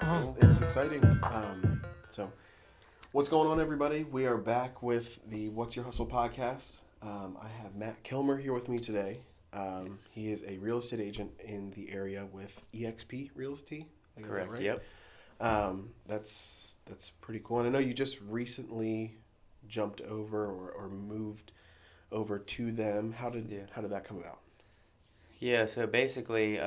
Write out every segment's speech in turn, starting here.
It's exciting. So, what's going on, everybody? We are back with the What's Your Hustle podcast. I have Matt Kilmer here with me today. He is a real estate agent in the area with EXP Realty. I got that Correct. right? Yep. That's pretty cool. And I know you just recently jumped over or moved over to them. Yeah. How did that come about? Yeah. So basically,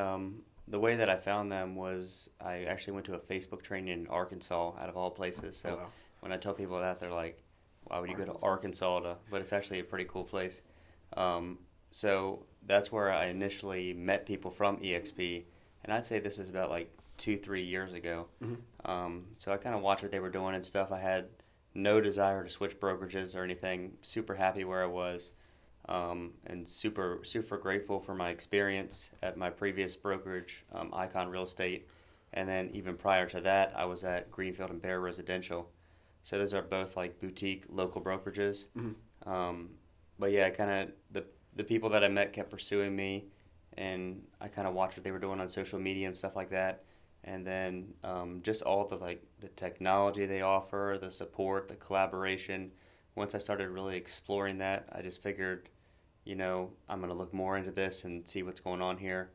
the way that I found them was I actually went to a Facebook training in Arkansas, out of all places. Oh So wow, when I tell people that, they're like, "Why would you go to Arkansas. Arkansas to?" But it's actually a pretty cool place. So that's where I initially met people from EXP, and I'd say this is about like 2, 3 years ago. Hmm. So I kind of watched what they were doing and stuff. I had no desire to switch brokerages or anything. Super happy where I was. And super grateful for my experience at my previous brokerage, Icon Real Estate, and then even prior to that, I was at Greenfield and Bear Residential. So those are both like boutique local brokerages. Hmm. Um, but yeah, kind of the people that I met kept pursuing me, and I kind of watched what they were doing on social media and stuff like that. And then just all the like the technology they offer, the support, the collaboration. Once I started really exploring that, I just figured, I'm gonna look more into this and see what's going on here.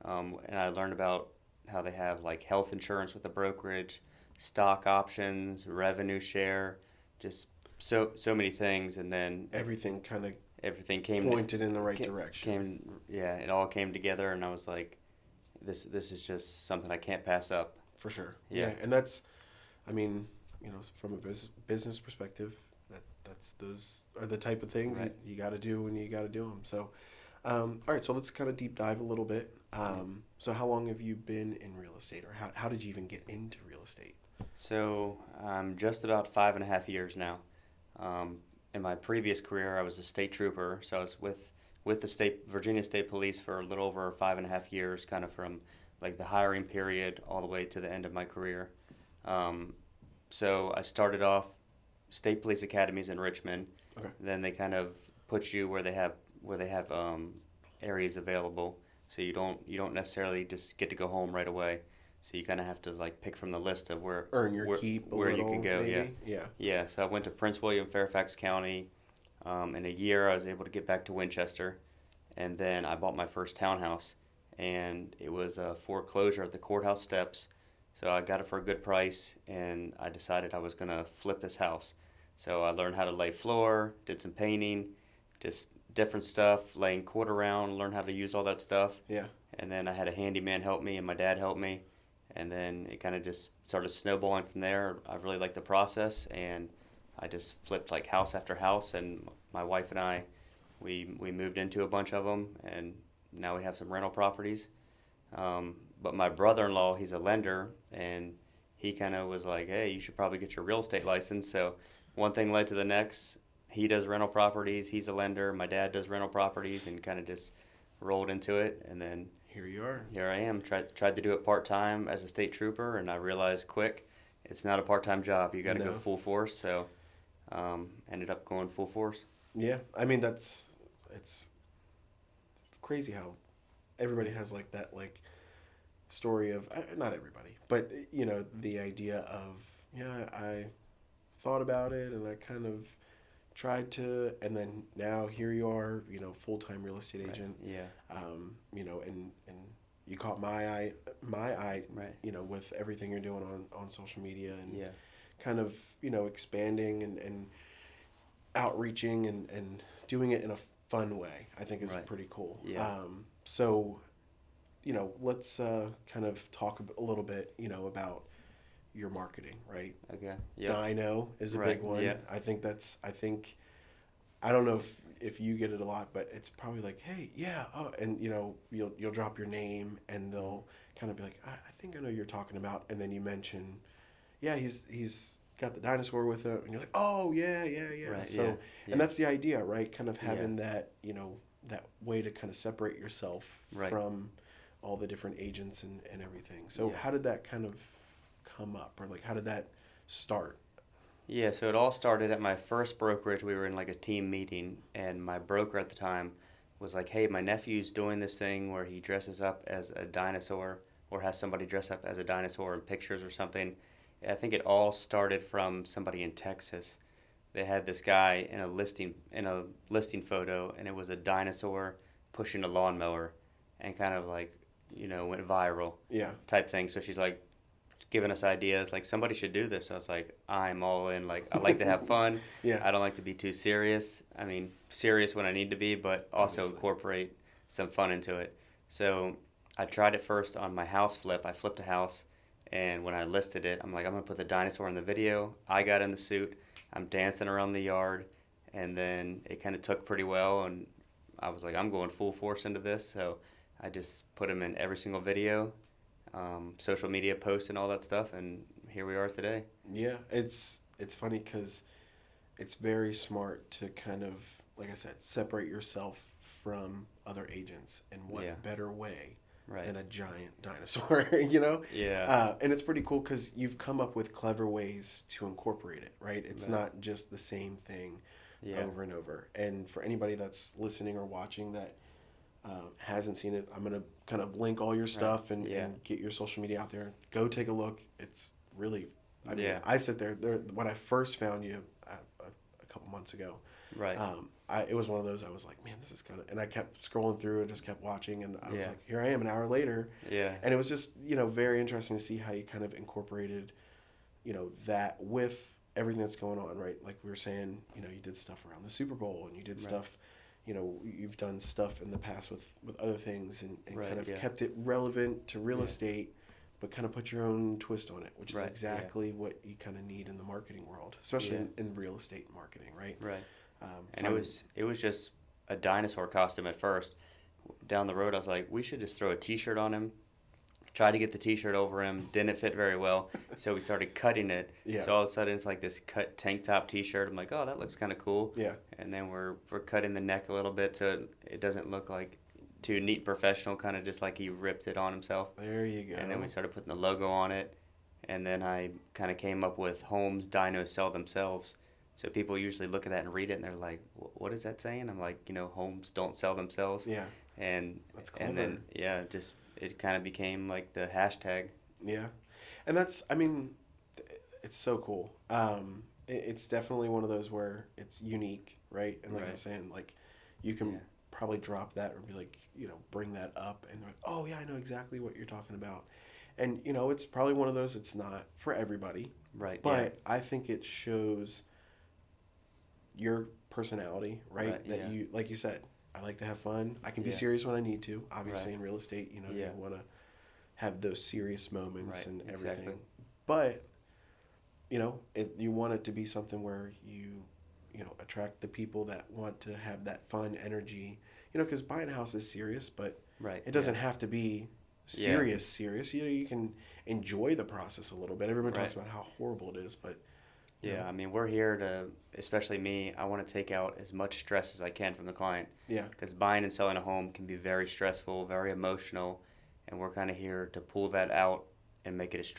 And I learned about how they have like health insurance with the brokerage, stock options, revenue share, just so many things. And then Everything kind of everything came pointed in the right came, direction. yeah, it all came together, and I was like, this is just something I can't pass up. For sure. Yeah. And that's, I mean, from a business perspective, that's those are the type of things Right. you got to do when you got to do them. So, all right, so let's kind of deep dive a little bit. So how long have you been in real estate, or how did you even get into real estate? So I'm just about 5.5 years now. In my previous career, I was a state trooper, so I was with the Virginia State Police for a little over 5.5 years, kind of from like the hiring period all the way to the end of my career. Um, so I started off state police academies in Richmond. Okay. Then they kind of put you where they have areas available, so you don't necessarily just get to go home right away. So you kind of have to like pick from the list of Earn your where keep a where you little, can go. Yeah, maybe. Yeah. yeah. So I went to Prince William, Fairfax County. In a year, I was able to get back to Winchester, and then I bought my first townhouse, and it was a foreclosure at the courthouse steps. So I got it for a good price, and I decided I was gonna flip this house. So I learned how to lay floor, did some painting, just different stuff, laying quarter round, learned how to use all that stuff. Yeah. And then I had a handyman help me, and my dad helped me, and then it kind of just started snowballing from there. I really liked the process, and I just flipped like house after house, and my wife and I, we moved into a bunch of them, and now we have some rental properties. But my brother-in-law, he's a lender, and he kind of was like, "Hey, you should probably get your real estate license." So one thing led to the next. He does rental properties. He's a lender. My dad does rental properties, and kind of just rolled into it. And then Here you are. here I am. Tried to do it part time as a state trooper, and I realized quick, it's not a part time job. You got to go No. full force. So ended up going full force. Yeah. I mean, it's crazy how everybody has like that like story of not everybody, but the idea of yeah, I thought about it and I kind of tried to, and then now here you are, full-time real estate Right. agent. Yeah. And you caught my eye, Right. with everything you're doing on social media and Yeah. kind of, expanding and outreaching and doing it in a fun way, I think is Right. pretty cool. Yeah. So, let's kind of talk a little bit, about your marketing, right? Okay. Yep. Dino is a Right. big one. Yeah. I don't know if you get it a lot, but it's probably like, hey, yeah, oh, and you'll drop your name and they'll kind of be like, I think I know you're talking about, and then you mention, yeah, he's got the dinosaur with him, and you're like, oh yeah, yeah, yeah. Right. So, Yeah. Yeah. and that's the idea, right? Kind of Yeah. having that, that way to kind of separate yourself Right. from all the different agents and everything. So, Yeah. how did that kind of come up, or like how did that start? Yeah, so it all started at my first brokerage. We were in like a team meeting, and my broker at the time was like, "Hey, my nephew's doing this thing where he dresses up as a dinosaur or has somebody dress up as a dinosaur in pictures or something. I think it all started from somebody in Texas. They had this guy in a listing photo, and it was a dinosaur pushing a lawnmower, and kind of like went viral Yeah. type thing. So she's like giving us ideas like somebody should do this. So I was like, I'm all in. Like I like to have fun. Yeah. I don't like to be too serious. I mean, serious when I need to be, but also Obviously. incorporate some fun into it. So I tried it first on my house flip. I flipped a house, and when I listed it, I'm like, I'm gonna put the dinosaur in the video. I got in the suit. I'm dancing around the yard, and then it kind of took pretty well, and I was like, I'm going full force into this. So I just put him in every single video, social media posts and all that stuff, and here we are today. Yeah, it's funny because it's very smart to kind of, like I said, separate yourself from other agents. And what Yeah. better way Right. than a giant dinosaur, you know? Yeah. And it's pretty cool because you've come up with clever ways to incorporate it, right? It's Right. not just the same thing Yeah. over and over. And for anybody that's listening or watching that hasn't seen it, I'm going to kind of link all your stuff Yeah. and get your social media out there. Go take a look. It's really, I mean, Yeah. I sit there when I first found you a couple months ago. Right. It was one of those, I was like, man, this is kind of, and I kept scrolling through and just kept watching, and I was Yeah. like, here I am an hour later. Yeah. And it was just, very interesting to see how you kind of incorporated, that with everything that's going on, right? Like we were saying, you did stuff around the Super Bowl, and you did Right. stuff, you've done stuff in the past with other things, and Right, kind of yeah. kept it relevant to real Yeah. estate, but kind of put your own twist on it, which is Right, yeah. exactly what you kind of need in the marketing world, especially Yeah. in real estate marketing, right? Right. And Finding- it was just a dinosaur costume at first. Down the road, I was like, we should just throw a T-shirt on him. Tried to get the T-shirt over him, didn't fit very well, so we started cutting it. Yeah. So all of a sudden, it's like this cut tank top T-shirt. I'm like, oh, that looks kind of cool. Yeah. And then we're cutting the neck a little bit so it doesn't look like too neat professional, kind of just like he ripped it on himself. There you go. And then we started putting the logo on it, and then I kind of came up with homes dinos sell themselves. So people usually look at that and read it, and they're like, "What is that saying?" I'm like, homes don't sell themselves. Yeah. And That's and then it kind of became like the hashtag. Yeah. And that's, I mean, it's so cool. It's definitely one of those where it's unique, right? And like I Right. was saying, like you can Yeah. probably drop that or be like, bring that up, and they're like, oh yeah, I know exactly what you're talking about. And it's probably one of those, it's not for everybody, Right. but I think it shows your personality, right? Right, That yeah. you, like you said, I like to have fun. I can be Yeah. serious when I need to. Obviously, Right. in real estate, Yeah. you want to have those serious moments Right, and exactly. everything. But you want it to be something where you attract the people that want to have that fun energy. Because buying a house is serious, but Right. it doesn't yeah. have to be Yeah. serious. You can enjoy the process a little bit. Everyone talks Right. about how horrible it is, but Yeah, I mean, we're here to, especially me, I want to take out as much stress as I can from the client. yeah, Because buying and selling a home can be very stressful, very emotional, and we're kind of here to pull that out and make it as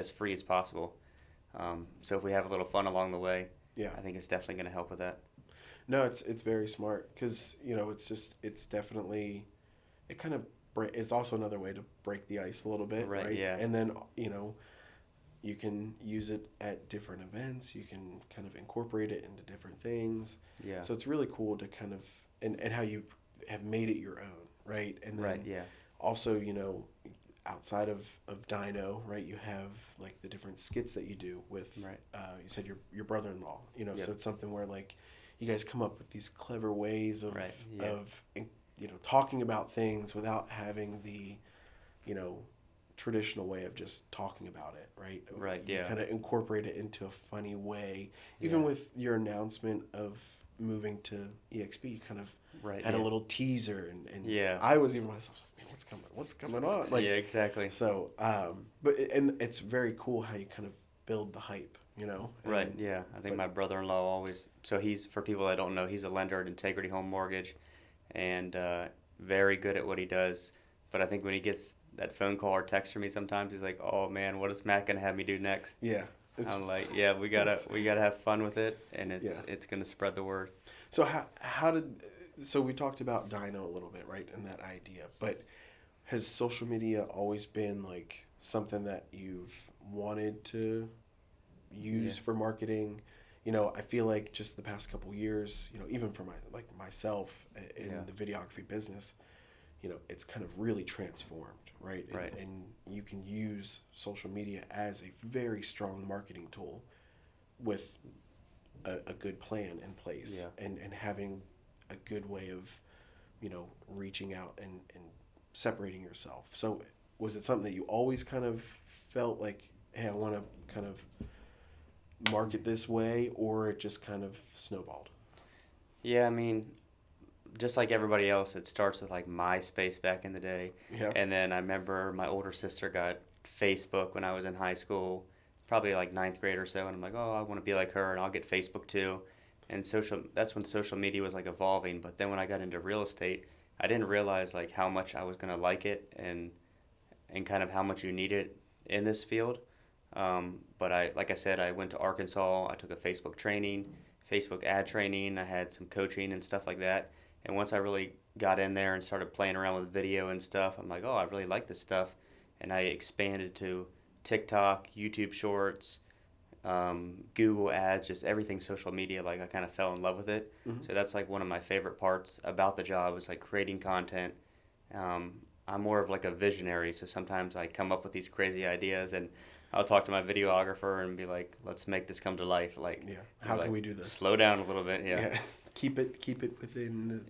free as possible. So if we have a little fun along the way, yeah. I think it's definitely going to help with that. No, it's very smart because it's definitely it kind of it's also another way to break the ice a little bit, Right, right? yeah. And then you can use it at different events. You can kind of incorporate it into different things. Yeah. So it's really cool to kind of and how you have made it your own, right? And then Right. Yeah. also outside of Dino, right? You have like the different skits that you do with Right. you said your brother-in-law, Yep. so it's something where like you guys come up with these clever ways of Right, yeah. of talking about things without having the traditional way of just talking about it, right? Right, You yeah. kind of incorporate it into a funny way. Even Yeah. with your announcement of moving to EXP, you kind of Right. had yeah. a little teaser, and Yeah. I was even myself like, man, what's coming on? Like, yeah, exactly. so, and it's very cool how you kind of build the hype, Right, and- yeah. I think but- my brother-in-law always, so he's, for people that don't know, he's a lender at Integrity Home Mortgage, and very good at what he does. But I think when he gets that phone call or text from me sometimes, he's like, oh man, what is Matt going to have me do next? Yeah. I'm like, yeah, we gotta have fun with it, and Yeah. it's gonna spread the word. So so we talked about Dino a little bit, right, and that idea, but Has social media always been like something that you've wanted to Yeah. use for marketing? I feel like just the past couple years, even for myself Yeah. in the videography business, it's kind of really transformed, right? Right. And you can use social media as a very strong marketing tool with a good plan in place Yeah. and having a good way of, reaching out and separating yourself. So was it something that you always kind of felt like, hey, I want to kind of market this way, or it just kind of snowballed? Yeah, I mean, just like everybody else, it starts with like MySpace back in the day. Yeah. And then I remember my older sister got Facebook when I was in high school, probably like ninth grade or so. And I'm like, oh, I want to be like her and I'll get Facebook too. And that's when social media was like evolving. But then when I got into real estate, I didn't realize like how much I was going to like it and kind of how much you need it in this field. But like I said, I went to Arkansas. I took a Facebook training, Facebook ad training. I had some coaching and stuff like that. And once I really got in there and started playing around with video and stuff, I'm like, oh, I really like this stuff. And I expanded to TikTok, YouTube Shorts, Google Ads, just everything social media. Like I kind of fell in love with it. Mm-hmm. So that's like one of my favorite parts about the job is like creating content. Um, I'm more of like a visionary, so sometimes I come up with these crazy ideas and I'll talk to my videographer and be like, let's make this come to life. Like, Yeah. he'd How be can like, we do this? slow down a little bit. Yeah. Yeah. Keep it within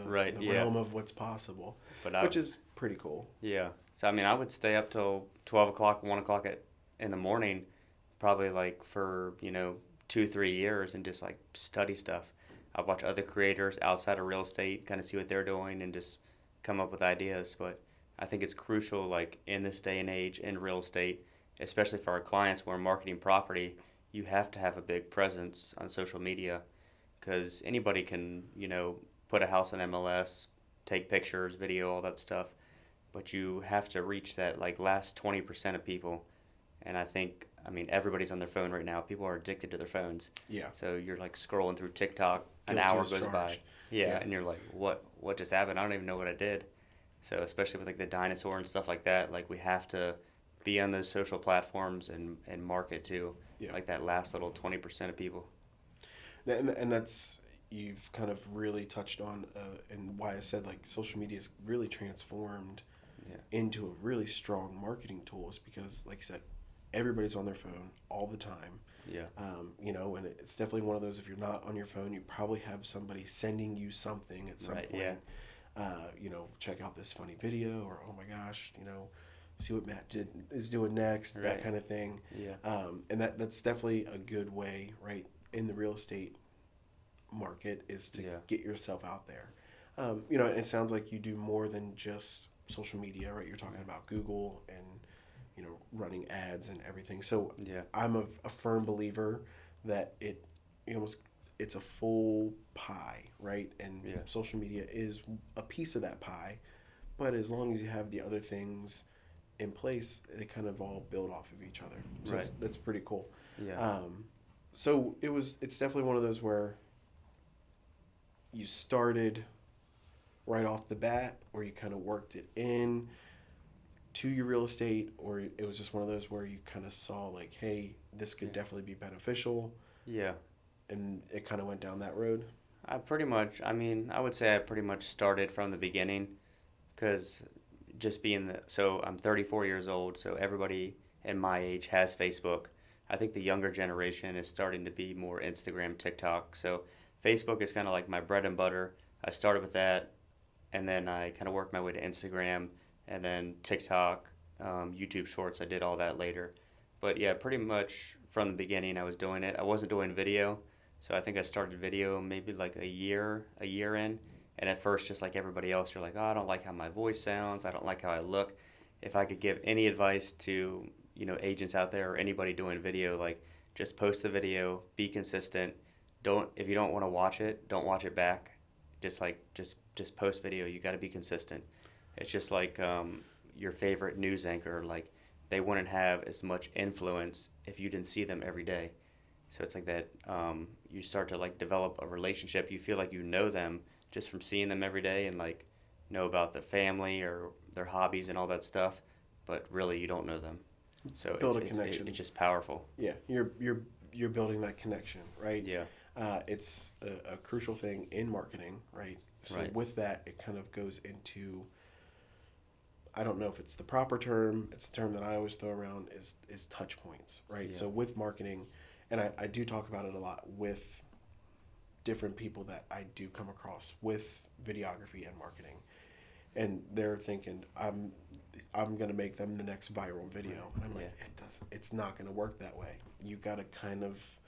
Right. the Yeah. realm of what's possible, But which is pretty cool. yeah. So I mean, I would stay up till 12 o'clock, 1 o'clock in the morning, probably like for 2, 3 years and just like study stuff. I'd watch other creators outside of real estate, kind of see what they're doing and just come up with ideas. But I think it's crucial, like in this day and age in real estate, especially for our clients when we're marketing property, you have to have a big presence on social media because anybody can, put a house on MLS, take pictures, video, all that stuff, but you have to reach that like last 20% of people. And I mean, everybody's on their phone right now. People are addicted to their phones. Yeah. So you're like scrolling through TikTok, an Guilty hour as goes by. charged. Yeah, Yeah. and you're like, what just happened? I don't even know what I did. So especially with like the dinosaur and stuff like that, like we have to be on those social platforms and market to Yeah. like that last little 20% of people. And that's you've kind of really touched on, and why I said like social media is really transformed Yeah. into a really strong marketing tool is because, like you said, everybody's on their phone all the time. Yeah. And it's definitely one of those, if you're not on your phone, you probably have somebody sending you something at some Right, point. yeah. Check out this funny video, or oh my gosh, see what Matt is doing next, that Right. kind of thing. Yeah. And that's definitely a good way, right, in the real estate market is to Yeah. get yourself out there. It sounds like you do more than just social media, right? You're talking about Google and running ads and everything. So Yeah. I'm a firm believer that it's a full pie, right? And Yeah. social media is a piece of that pie, but as long as you have the other things in place, they kind of all build off of each other. So Right. that's pretty cool. Yeah. So it's definitely one of those where you started right off the bat, or you kind of worked it in to your real estate, or it was just one of those where you kind of saw like, hey, this could Yeah. definitely be beneficial, Yeah. and it kind of went down that road. I would say I pretty much started from the beginning because so I'm 34 years old, so everybody in my age has Facebook. I think the younger generation is starting to be more Instagram, TikTok. So Facebook is kind of like my bread and butter. I started with that, and then I kind of worked my way to Instagram, and then TikTok, YouTube Shorts. I did all that later. But yeah, pretty much from the beginning, I was doing it. I wasn't doing video, so I think I started video maybe like a year in. And at first, just like everybody else, you're like, oh, I don't like how my voice sounds. I don't like how I look. If I could give any advice to, agents out there or anybody doing video, like just post the video, be consistent. If you don't want to watch it, don't watch it back. Just post video. You got to be consistent. It's just like your favorite news anchor. Like they wouldn't have as much influence if you didn't see them every day. So it's like that. You start to like develop a relationship. You feel like you know them just from seeing them every day and like know about their family or their hobbies and all that stuff, but really you don't know them. So Build a connection. it's just powerful. Yeah, you're building that connection, right? Yeah. It's a crucial thing in marketing, right? So Right. with that, it kind of goes into, I don't know if it's the proper term. It's the term that I always throw around is touch points, right? Yeah. So with marketing, and I do talk about it a lot with different people that I do come across with videography and marketing, and they're thinking I'm gonna make them the next viral video. And I'm like, Yeah. it's not gonna work that way. You gotta kind of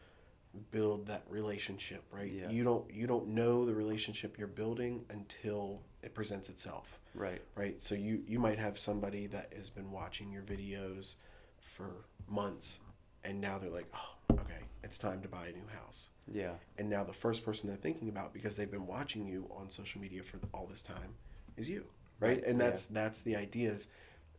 build that relationship, right? Yeah. You don't know the relationship you're building until it presents itself, Right. right? So you might have somebody that has been watching your videos for months, and now they're like, oh, okay, it's time to buy a new house. Yeah. And now the first person they're thinking about, because they've been watching you on social media for all this time, is you, right? And Yeah. that's the idea. Is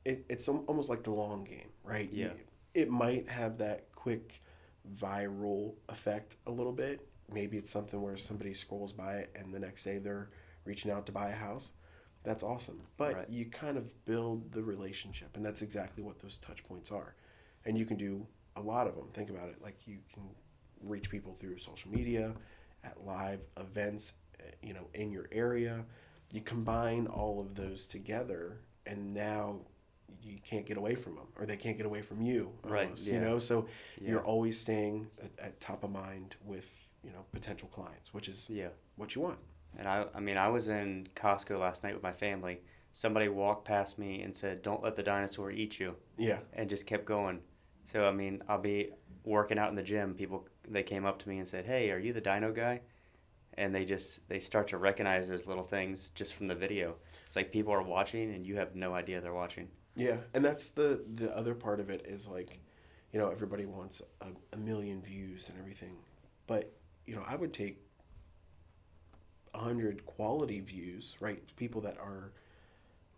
it's almost like the long game, right? Yeah. It might have that quick viral effect a little bit. Maybe it's something where somebody scrolls by it and the next day they're reaching out to buy a house. That's awesome. But Right. you kind of build the relationship, and that's exactly what those touch points are. And you can do a lot of them. Think about it. Like, you can reach people through social media, at live events, in your area. You combine all of those together, and now you can't get away from them, or they can't get away from you, Right. almost, Yeah. so Yeah. you're always staying at top of mind with, potential clients, which is Yeah. what you want. And I mean, I was in Costco last night with my family. Somebody walked past me and said, "Don't let the dinosaur eat you," Yeah. and just kept going. So I mean, I'll be working out in the gym. People they came up to me and said, "Hey, are you the dino guy?" And they start to recognize those little things just from the video. It's like people are watching and you have no idea they're watching. Yeah, and that's the other part of it is, like, everybody wants a million views and everything, but I would take 100 quality views, right? People that are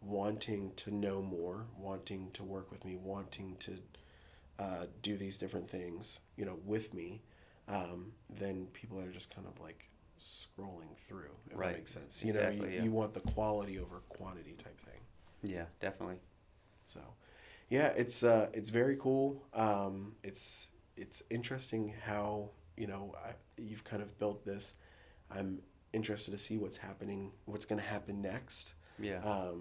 wanting to know more, wanting to work with me, wanting to do these different things, with me, than people that are just kind of like scrolling through, if Right. that makes sense. Exactly, yeah. You want the quality over quantity type thing. Yeah, definitely. So, yeah, it's very cool. It's interesting how you've kind of built this. I'm interested to see what's going to happen next. Yeah.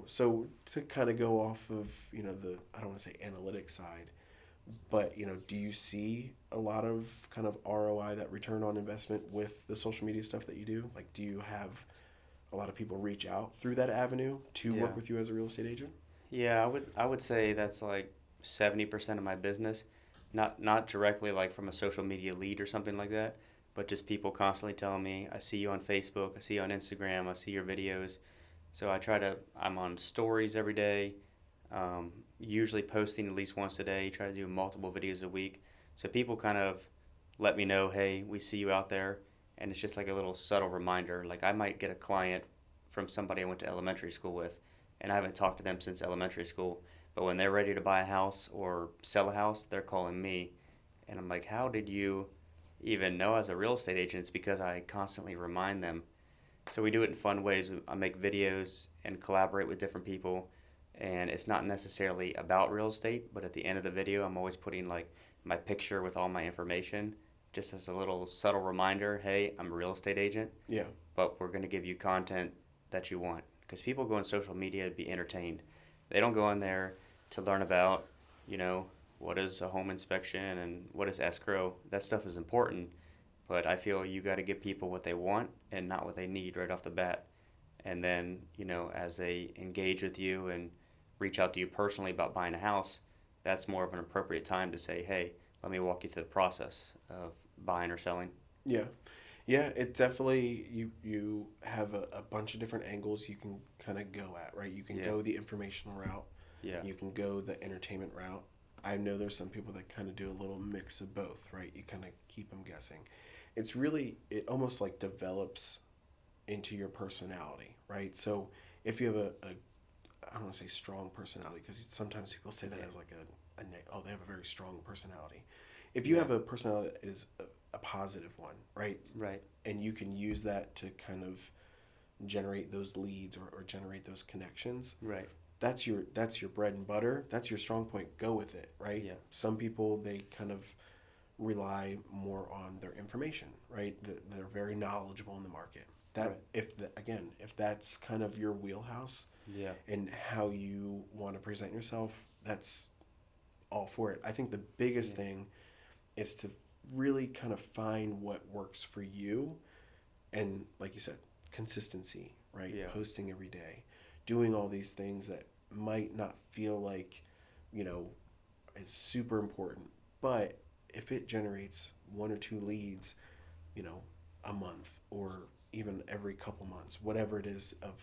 So to kind of go off of the, I don't want to say analytics side, but do you see a lot of kind of ROI, that return on investment, with the social media stuff that you do? Like, do you have a lot of people reach out through that avenue to Yeah. work with you as a real estate agent? Yeah, I would say that's like 70% of my business. Not directly like from a social media lead or something like that, but just people constantly telling me, "I see you on Facebook, I see you on Instagram, I see your videos." So I'm on stories every day, usually posting at least once a day, try to do multiple videos a week. So people kind of let me know, "Hey, we see you out there." And it's just like a little subtle reminder. Like, I might get a client from somebody I went to elementary school with, and I haven't talked to them since elementary school. But when they're ready to buy a house or sell a house, they're calling me. And I'm like, "How did you even know as a real estate agent?" It's because I constantly remind them. So we do it in fun ways. I make videos and collaborate with different people. And it's not necessarily about real estate, but at the end of the video, I'm always putting like my picture with all my information, just as a little subtle reminder. Hey, I'm a real estate agent, Yeah. but we're going to give you content that you want. Because people go on social media to be entertained. They don't go on there to learn about, what is a home inspection and what is escrow. That stuff is important, but I feel you got to give people what they want and not what they need right off the bat. And then, as they engage with you and reach out to you personally about buying a house, that's more of an appropriate time to say, "Hey, let me walk you through the process of buying or selling." Yeah. Yeah, it definitely, you have a bunch of different angles you can kind of go at, right? You can Yeah. go the informational route. Yeah. You can go the entertainment route. I know there's some people that kind of do a little mix of both, right? You kind of keep them guessing. It almost like develops into your personality, right? So if you have I don't want to say strong personality, because sometimes people say that Yeah. as like they have a very strong personality. If you Yeah. have a personality that is a positive one, right? Right. And you can use that to kind of generate those leads or generate those connections, Right. that's your bread and butter. That's your strong point. Go with it, right? Yeah. Some people, they kind of rely more on their information, right? They're very knowledgeable in the market. That Right. if that's kind of your wheelhouse Yeah. and how you want to present yourself, that's all for it. I think the biggest Yeah. thing is to really kind of find what works for you, and like you said, consistency, right? Yeah. Posting every day, doing all these things that might not feel like, you know, is super important, but if it generates one or two leads, you know, a month or even every couple months, whatever it is of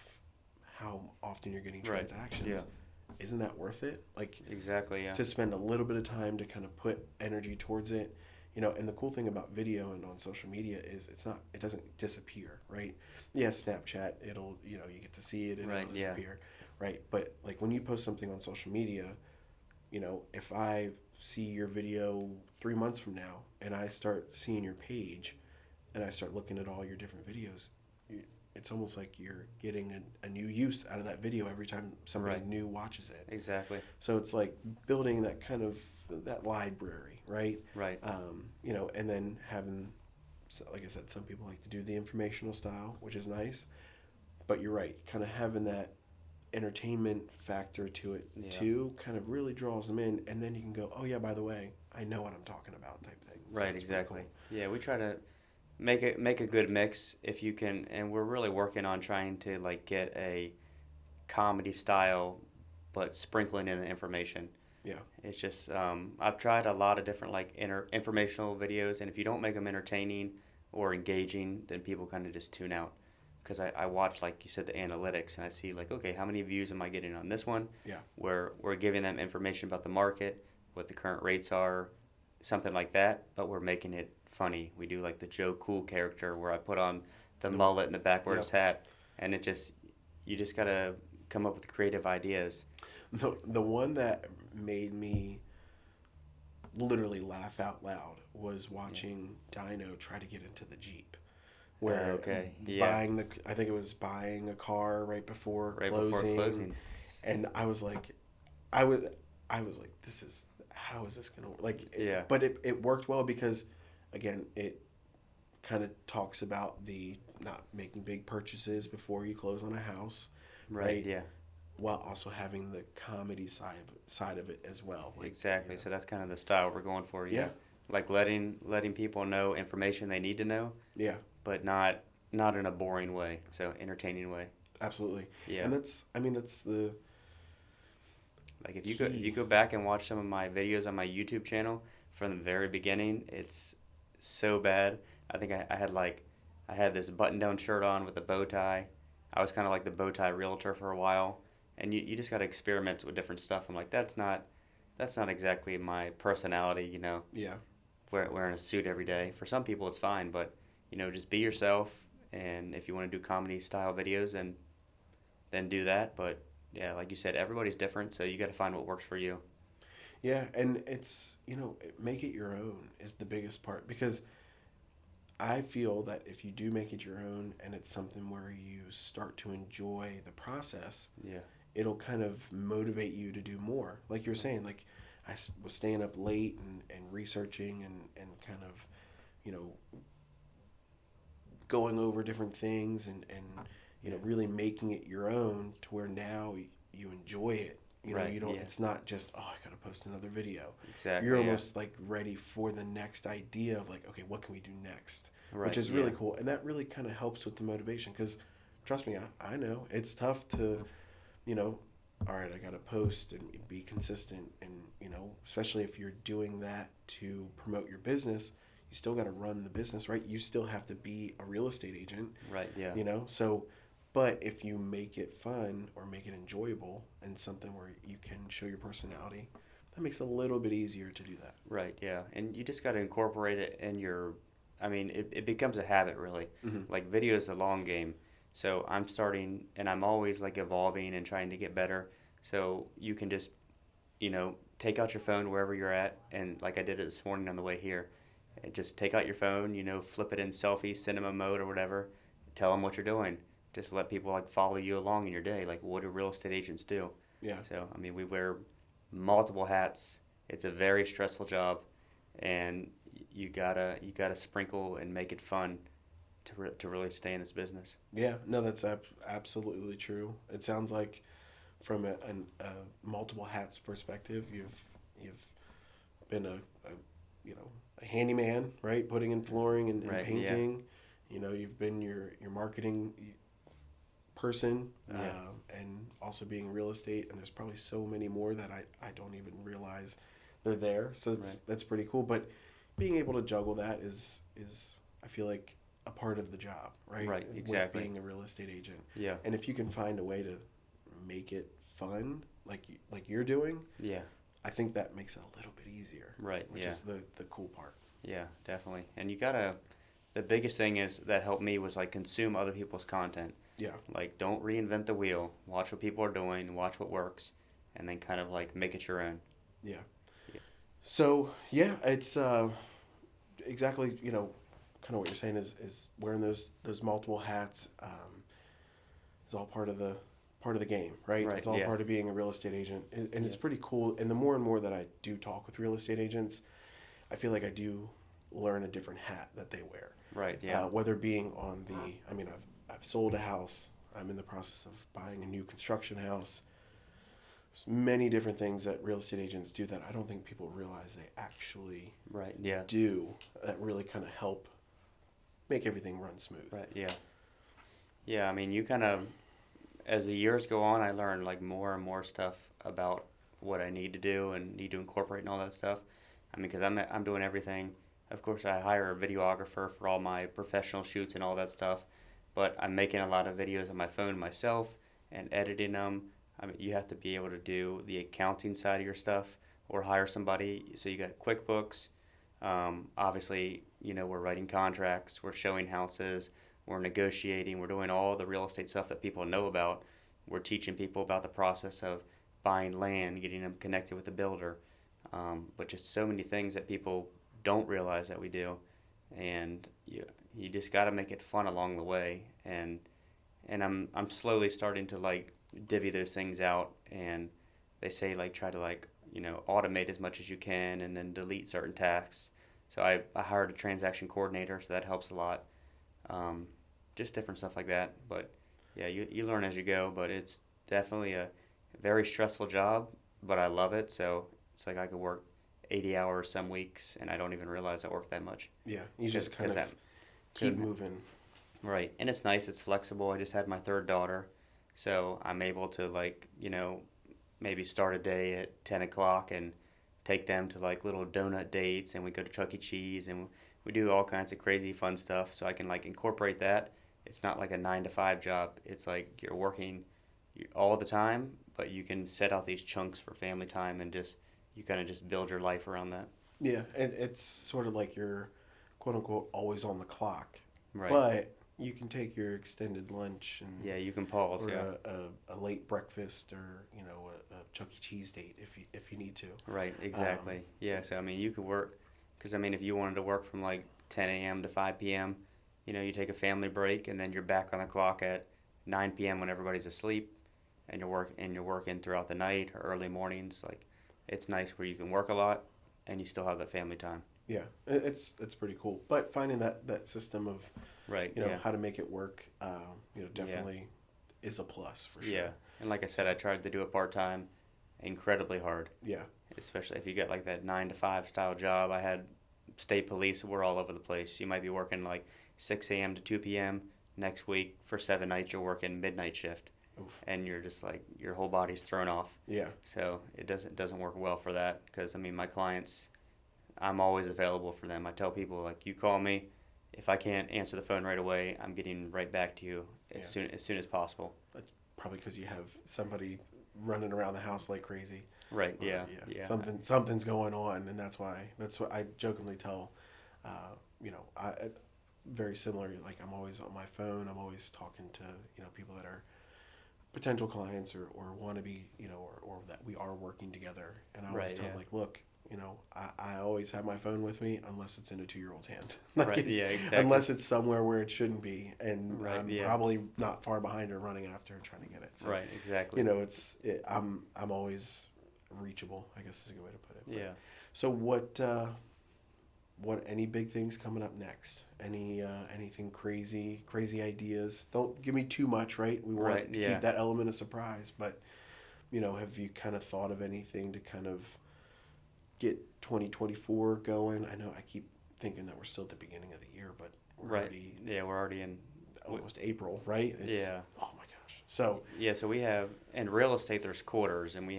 how often you're getting Right. transactions, Yeah. isn't that worth it? Like, Exactly. Yeah. to spend a little bit of time to kind of put energy towards it, you know. And the cool thing about video and on social media is it doesn't disappear, right? Yeah, Snapchat, it'll, you know, you get to see it and Right. it'll Yeah. disappear, right? But like when you post something on social media, you know, if I see your video 3 months from now and I start seeing your page and I start looking at all your different videos, it's almost like you're getting a new use out of that video every time somebody Right. new watches it. Exactly. So it's like building that kind of that library, right? Right. You know, and then having, so like I said, some people like to do the informational style, which is nice, but you're right, kind of having that entertainment factor to it Yeah. too kind of really draws them in, and then you can go, oh yeah, by the way, I know what I'm talking about, type thing. So Right. it's pretty Exactly. cool. Yeah. We try to make a good mix if you can, and we're really working on trying to like get a comedy style, but sprinkling in the information. Yeah. It's just I've tried a lot of different like informational videos, and if you don't make them entertaining or engaging, then people kind of just tune out. Because I watch, like you said, the analytics, and I see like, okay, how many views am I getting on this one? Yeah. Where we're giving them information about the market, what the current rates are, something like that, but we're making it funny. We do like the Joe Cool character where I put on the mullet and the backwards hat, and you just gotta come up with creative ideas. The one that made me literally laugh out loud was watching Dino try to get into the Jeep. Where Okay, yeah, I think it was buying a car right before right closing, before closing. and I was like, I was I was like, this is, how is this gonna work? Like, Yeah, but it worked well because, again, it kind of talks about the not making big purchases before you close on a house, right, right? yeah, While also having the comedy side of it as well. Like, exactly. you know, So that's kind of the style we're going for. yeah, Yeah, like letting people know information they need to know, yeah, but not in a boring way. So entertaining way. absolutely. Yeah. And that's, I mean, that's the Like if key. you go back and watch some of my videos on my YouTube channel from the very beginning, it's so bad. I think I had this button down shirt on with a bow tie. I was kind of like the bow tie realtor for a while, and you just got to experiment with different stuff. I'm like, that's not exactly my personality, you know, Yeah, wearing a suit every day. For some people it's fine, but you know, just be yourself, and if you want to do comedy style videos, then do that. But yeah, like you said, everybody's different, so you got to find what works for you. yeah, and it's, you know, make it your own is the biggest part, because I feel that if you do make it your own and it's something where you start to enjoy the process, Yeah. it'll kind of motivate you to do more. Like you were saying, like was staying up late and researching and kind of, you know, going over different things and you know, really making it your own to where now you enjoy it. You know, Right, you don't, yeah. it's not just, oh, I gotta post another video. Exactly. You're Yeah. almost like ready for the next idea of like, okay, what can we do next? Right. Which is Yeah. really cool. And that really kind of helps with the motivation, because trust me, I know it's tough to, you know, all right, I got to post and be consistent. And, you know, especially if you're doing that to promote your business, you still got to run the business, right? You still have to be a real estate agent, Right. Yeah. you know? So, but if you make it fun or make it enjoyable and something where you can show your personality, that makes it a little bit easier to do that. Right. Yeah. And you just got to incorporate it in your. I mean, it becomes a habit really. Mm-hmm. Like video is a long game, so I'm starting and I'm always like evolving and trying to get better. So you can just, you know, take out your phone wherever you're at, and like I did it this morning on the way here, and just take out your phone, you know, flip it in selfie cinema mode or whatever, tell them what you're doing, just let people like follow you along in your day. Like, what do real estate agents do? Yeah. So, I mean, we wear multiple hats. It's a very stressful job, and you gotta sprinkle and make it fun to really stay in this business. Yeah. No, that's absolutely true. It sounds like from a multiple hats perspective, you've been a you know a handyman, right? Putting in flooring and Right. Yeah. painting. You know, you've been your marketing person, Yeah. and also being real estate. And there's probably so many more that I don't even realize they're there. So Right. that's pretty cool. But being able to juggle that is I feel like a part of the job, right? Right. With Exactly. being a real estate agent. Yeah. And if you can find a way to make it fun, like you're doing, Yeah. I think that makes it a little bit easier, Right. which Yeah. is the cool part. Yeah. Definitely. And you gotta. The biggest thing is that helped me was like consume other people's content. Yeah, Like, don't reinvent the wheel. Watch what people are doing. Watch what works, and then kind of like make it your own. yeah. Yeah. So yeah, it's exactly kind of what you're saying is wearing those multiple hats is all part of the game, right? Right. It's all Yeah. part of being a real estate agent, and it's Yeah. pretty cool. And the more and more that I do talk with real estate agents, I feel like I do learn a different hat that they wear. Right. Yeah. Whether being on I mean, I've sold a house. I'm in the process of buying a new construction house. There's many different things that real estate agents do that I don't think people realize they actually Right. Yeah. do that really kind of help make everything run smooth. Right. Yeah. Yeah. I mean, you kind of as the years go on, I learn like more and more stuff about what I need to do and need to incorporate and all that stuff. I mean, because I'm doing everything. Of course, I hire a videographer for all my professional shoots and all that stuff, but I'm making a lot of videos on my phone myself and editing them. I mean, you have to be able to do the accounting side of your stuff or hire somebody. So you got QuickBooks. Obviously, we're writing contracts, we're showing houses, we're negotiating, we're doing all the real estate stuff that people know about. We're teaching people about the process of buying land, getting them connected with the builder, but just so many things that people don't realize that we do, and you just got to make it fun along the way. And I'm slowly starting to like divvy those things out, and they say like try to like automate as much as you can, and then delete certain tasks. So I hired a transaction coordinator, so that helps a lot. Just different stuff like that. But yeah, you learn as you go. But it's definitely a very stressful job, but I love it. So it's like I could work 80 hours some weeks, and I don't even realize I work that much. Yeah, you just kind of that, keep moving. Right, and it's nice. It's flexible. I just had my third daughter, so I'm able to like maybe start a day at 10 o'clock and take them to like little donut dates, and we go to Chuck E. Cheese, and we do all kinds of crazy fun stuff. So I can like incorporate that. It's not like a 9 to 5 job. It's like you're working all the time, but you can set out these chunks for family time, and just you kind of just build your life around that. Yeah, and it's sort of like you're quote unquote always on the clock, Right. but you can take your extended lunch and Yeah, you can pause. or Yeah. a late breakfast or a Chuck E. Cheese date if you need to. Right. Exactly. Yeah. So I mean, you could work, because I mean, if you wanted to work from like 10 a.m. to 5 p.m., you take a family break, and then you're back on the clock at 9 p.m. when everybody's asleep, and you're working throughout the night or early mornings. Like, it's nice where you can work a lot, and you still have that family time. Yeah, it's pretty cool. But finding that system of Right. Yeah. how to make it work, definitely is a plus for sure. Yeah. And like I said, I tried to do it part time, incredibly hard. Yeah, Especially if you get like that 9 to 5 style job. I had state police. We're all over the place. You might be working like 6 a.m. to 2 p.m. Next week for 7 nights. You're working midnight shift, Oof. and you're just like your whole body's thrown off. Yeah, So it doesn't work well for that, because I mean my clients, I'm always available for them. I tell people like, you call me, if I can't answer the phone right away, I'm getting right back to you Yeah. as soon as possible. that's probably because you have somebody running around the house like crazy. Right. Or, Yeah. Yeah. Something's going on, and that's what I jokingly tell. I very similar. Like I'm always on my phone. I'm always talking to people that are potential clients or want to be or that we are working together. And I always Right, tell them yeah. like, look, I always have my phone with me unless it's in a 2-year-old's hand. Right. Yeah. Exactly. Unless it's somewhere where it shouldn't be, and Right. I'm Yeah. probably not far behind her running after her trying to get it. So, Right. Exactly. I'm always reachable, I guess is a good way to put it. But, Yeah. so any big things coming up next? Anything crazy ideas? Don't give me too much, right? We want Right. to Yeah. keep that element of surprise, but have you kind of thought of anything to kind of get 2024 going? I know I keep thinking that we're still at the beginning of the year, but we're Right. already Yeah. We're already in. almost April, right? Yeah. Oh my gosh. So, Yeah. So we have in real estate. There's quarters, and we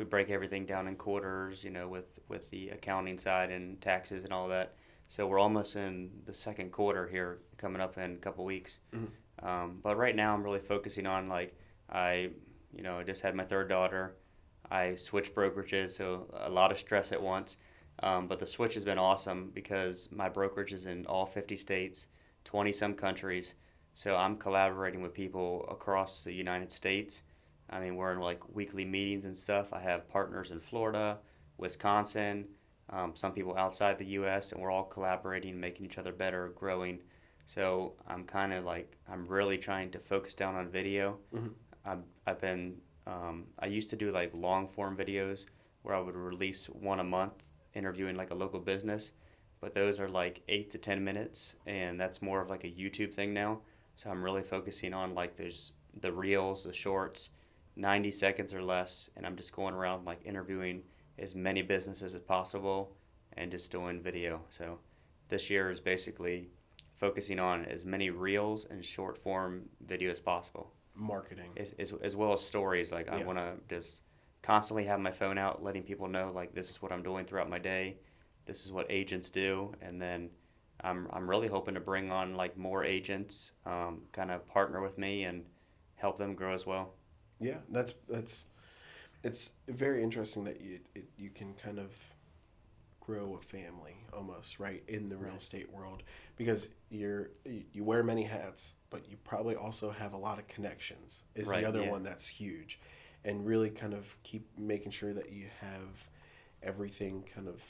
break everything down in quarters. With the accounting side and taxes and all that. So we're almost in the second quarter here, coming up in a couple weeks. mhm. But right now, I'm really focusing on like I just had my third daughter. I switched brokerages, so a lot of stress at once. But the switch has been awesome because my brokerage is in all 50 states, 20 some countries. So I'm collaborating with people across the United States. I mean, we're in like weekly meetings and stuff. I have partners in Florida, Wisconsin, some people outside the U.S., and we're all collaborating, making each other better, growing. So I'm really trying to focus down on video. Mhm. I've been I used to do like long form videos where I would release one a month interviewing like a local business, but those are like 8 to 10 minutes, and that's more of like a YouTube thing now. So I'm really focusing on like there's the reels, the shorts, 90 seconds or less, and I'm just going around like interviewing as many businesses as possible and just doing video. So this year is basically focusing on as many reels and short form video as possible, Marketing. as well as stories. Like I Yeah. want to just constantly have my phone out, letting people know like this is what I'm doing throughout my day, this is what agents do, and then I'm really hoping to bring on like more agents, kind of partner with me and help them grow as well. Yeah, that's it's very interesting that you can kind of grow a family almost, right, in the real Right. estate world, because you wear many hats, but you probably also have a lot of connections is the Right. other Yeah. one that's huge, and really kind of keep making sure that you have everything kind of,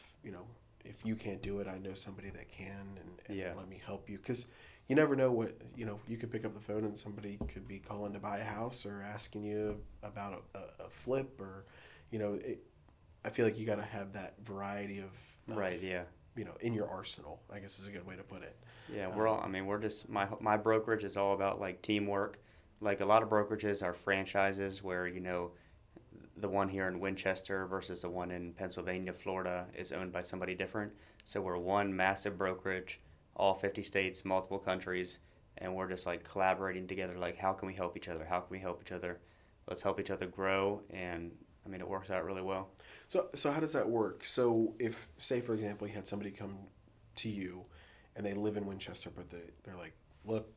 if you can't do it, I know somebody that can, and Yeah. let me help you, because you never know what, you could pick up the phone and somebody could be calling to buy a house or asking you about a flip, or it, I feel like you got to have that variety Right. Yeah. in your arsenal, I guess is a good way to put it. Yeah, we're all. I mean, we're just my brokerage is all about like teamwork. Like a lot of brokerages are franchises where the one here in Winchester versus the one in Pennsylvania, Florida is owned by somebody different. So we're one massive brokerage, all 50 states, multiple countries, and we're just like collaborating together. Like, how can we help each other? How can we help each other? Let's help each other grow, and I mean, it works out really well. So how does that work? So if, say for example, you had somebody come to you and they live in Winchester, but they're like, look,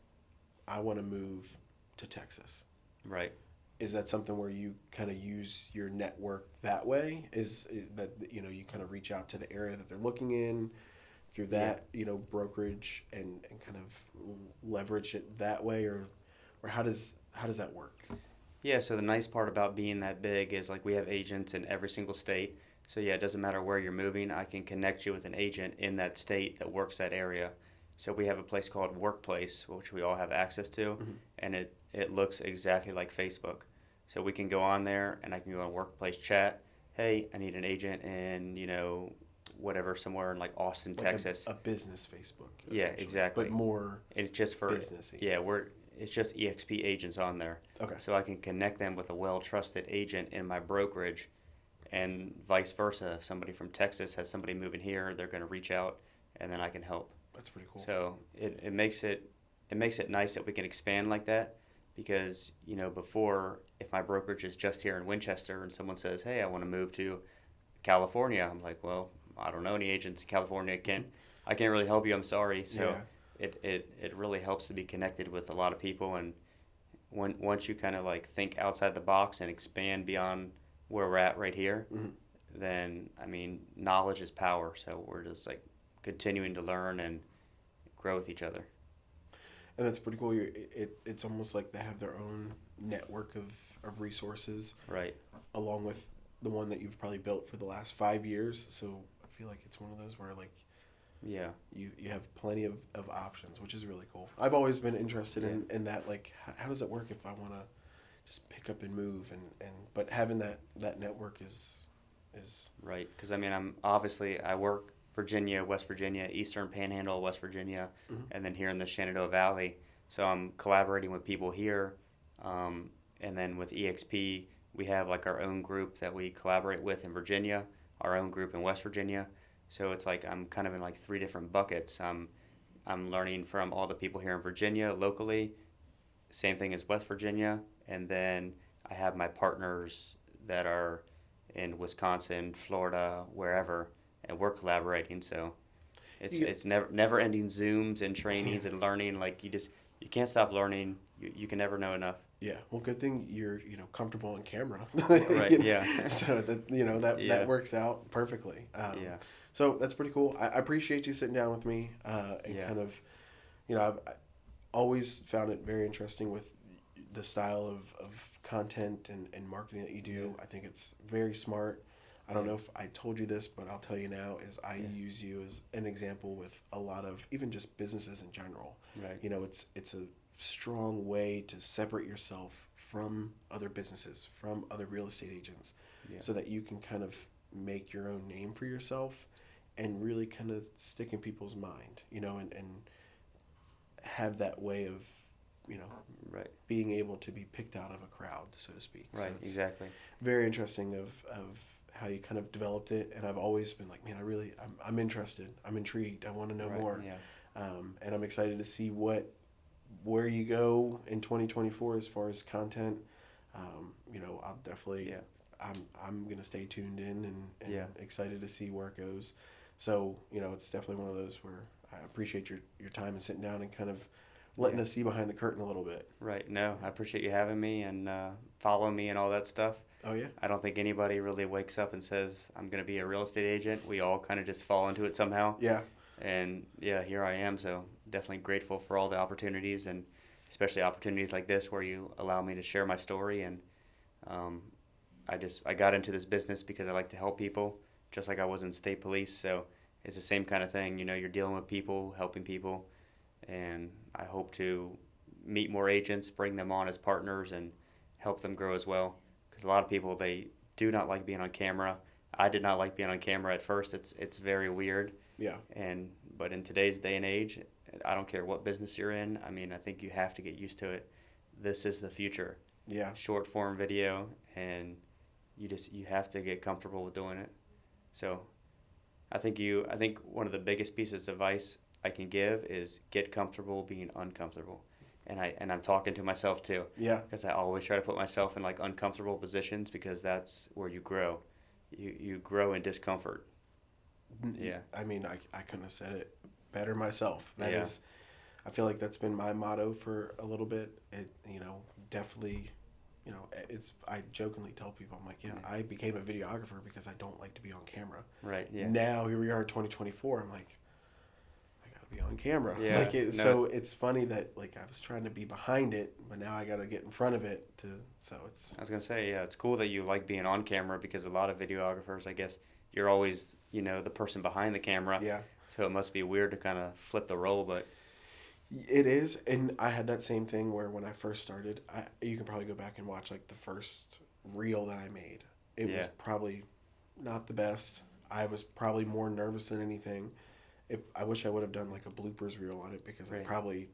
I want to move to Texas. Right. Is that something where you kind of use your network that way? Is that you kind of reach out to the area that they're looking in through that brokerage, and kind of leverage it that way, or how does that work? Yeah, so the nice part about being that big is like we have agents in every single state. So yeah, it doesn't matter where you're moving, I can connect you with an agent in that state that works that area. So we have a place called Workplace, which we all have access to, Mhm. and it looks exactly like Facebook. So we can go on there and I can go on Workplace chat. Hey, I need an agent in, whatever, somewhere in like Austin, Like Texas. a business Facebook, Yeah, essentially, exactly. but more And it's just for businessy. yeah, it's just EXP agents on there. Okay. So I can connect them with a well-trusted agent in my brokerage, and vice versa. If somebody from Texas has somebody moving here, they're going to reach out, and then I can help. That's pretty cool. So it makes it nice that we can expand like that, because before, if my brokerage is just here in Winchester and someone says, hey, I want to move to California, I'm like, well, I don't know any agents in California. I can't really help you. I'm sorry. So Yeah. it really helps to be connected with a lot of people, and once you kind of like think outside the box and expand beyond where we're at right here, Mhm. then I mean, knowledge is power. So we're just like continuing to learn and grow with each other. And that's pretty cool. It's almost like they have their own network of resources Right. along with the one that you've probably built for the last 5 years. So I feel like it's one of those where like Yeah. you have plenty of options, which is really cool. I've always been interested Yeah. in that, like how does it work if I want to just pick up and move, and but having that network is Right. Because I mean, I work Virginia, West Virginia, Eastern Panhandle, West Virginia, mhm. and then here in the Shenandoah Valley. So I'm collaborating with people here, and then with EXP, we have like our own group that we collaborate with in Virginia, our own group in West Virginia. So it's like I'm kind of in like three different buckets. I'm learning from all the people here in Virginia locally, same thing as West Virginia, and then I have my partners that are in Wisconsin, Florida, wherever, and we're collaborating. So You, it's never ending Zooms and trainings and learning. Like you can't stop learning. You can never know enough. yeah, well, good thing you're comfortable on camera. Right? Yeah. So that that Yeah. works out perfectly. Yeah. So that's pretty cool. I appreciate you sitting down with me, and Yeah. kind of, I've always found it very interesting with the style of content and marketing that you do. I think it's very smart. I don't know if I told you this, but I'll tell you now, is I Yeah. use you as an example with a lot of even just businesses in general. Right. It's a strong way to separate yourself from other businesses, from other real estate agents, Yeah. so that you can kind of make your own name for yourself and really kind of stick in people's mind, and have that way of, Right. being able to be picked out of a crowd, so to speak. So Right. it's Exactly. very interesting of how you kind of developed it, and I've always been like, man, I'm interested, I'm intrigued, I want to know Right. more, Yeah. and I'm excited to see where you go in 2024 as far as content. I'll definitely, Yeah. I'm gonna stay tuned in and Yeah. excited to see where it goes. So it's definitely one of those where I appreciate your time and sitting down and kind of letting Yeah. us see behind the curtain a little bit. Right. No, I appreciate you having me and following me and all that stuff. Oh yeah, I don't think anybody really wakes up and says, I'm going to be a real estate agent. We all kind of just fall into it somehow. yeah, And yeah, here I am. So definitely grateful for all the opportunities and especially opportunities like this where you allow me to share my story. And um, I got into this business because I like to help people, just like I was in state police. So it's the same kind of thing. You're dealing with people, helping people. And I hope to meet more agents, bring them on as partners, and help them grow as well. Because a lot of people they do not like being on camera. I did not like being on camera at first. It's very weird. yeah, But in today's day and age, I don't care what business you're in. I mean, I think you have to get used to it. This is the future. yeah. Short form video, and you have to get comfortable with doing it. So I think one of the biggest pieces of advice I can give is get comfortable being uncomfortable. And I'm talking to myself too, Yeah. because I always try to put myself in like uncomfortable positions because that's where you grow. You grow in discomfort. Yeah. I mean, I couldn't have said it better myself. That Yeah. is, I feel like that's been my motto for a little bit. It, definitely, I jokingly tell people, I'm like, yeah, Yeah. I became a videographer because I don't like to be on camera. Right. Yeah. Now, here we are, 2024. I'm like, I gotta be on camera. Yeah, Like, no. so it's funny that like I was trying to be behind it, but now I gotta get in front of it so it's, I was gonna say, yeah, it's cool that you like being on camera because a lot of videographers, I guess, you're always, the person behind the camera. yeah. So it must be weird to kind of flip the role, but It is, and I had that same thing where when I first started, you can probably go back and watch like the first reel that I made. It was Yeah. probably not the best. I was probably more nervous than anything. If I wish I would have done like a bloopers reel on it because I Right. probably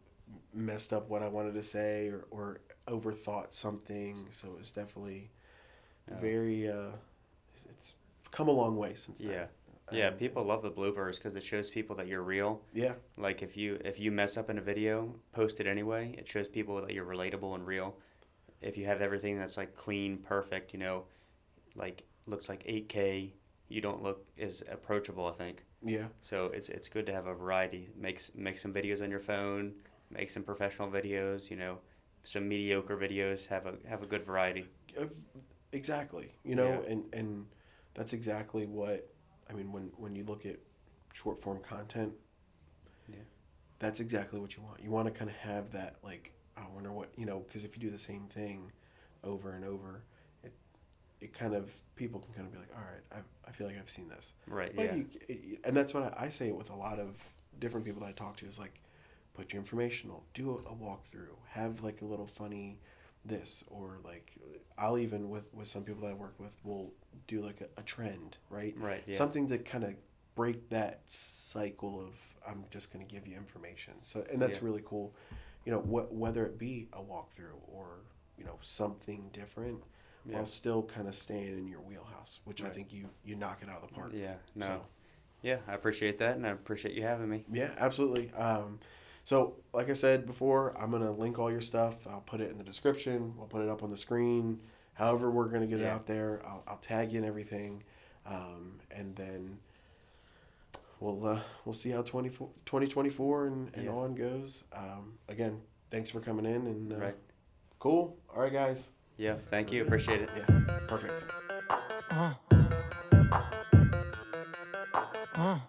messed up what I wanted to say or overthought something. So it was definitely Oh. very. It's come a long way since yeah, then. yeah, people love the bloopers because it shows people that you're real. Yeah, Like if you mess up in a video, post it anyway. It shows people that you're relatable and real. If you have everything that's like clean, perfect, like looks like 8K, you don't look as approachable, I think. yeah. So it's good to have a variety. Make some videos on your phone, make some professional videos, some mediocre videos, have a good variety. Uh, Exactly. Yeah. And that's exactly what I mean when you look at short form content. Yeah. That's exactly what you want. You want to kind of have that like I wonder what because if you do the same thing over and over, it kind of, people can kind of be like, all right, I feel like I've seen this. Right. But Yeah. and that's what I say it with a lot of different people that I talk to is like, put your informational, do a walkthrough, have like a little funny this, or like I'll even with some people that I work with will do like a trend, right? Right. Yeah. Something to kind of break that cycle of I'm just going to give you information. So, and that's Yeah. really cool. You know, whether it be a walkthrough or, you know, something different, Yeah. while still kind of staying in your wheelhouse, which I Right. think you knock it out of the park. Yeah. No. So, Yeah. I appreciate that, and I appreciate you having me. yeah, absolutely. So, like I said before, I'm going to link all your stuff. I'll put it in the description. We'll put it up on the screen. However we're going to get it Yeah. out there, I'll tag you and everything. And then we'll see how 2024 and Yeah. on goes. Again, thanks for coming in. And Right. cool. All right, guys. Yeah. Thank you. Appreciate it. Yeah, perfect. Uh, uh.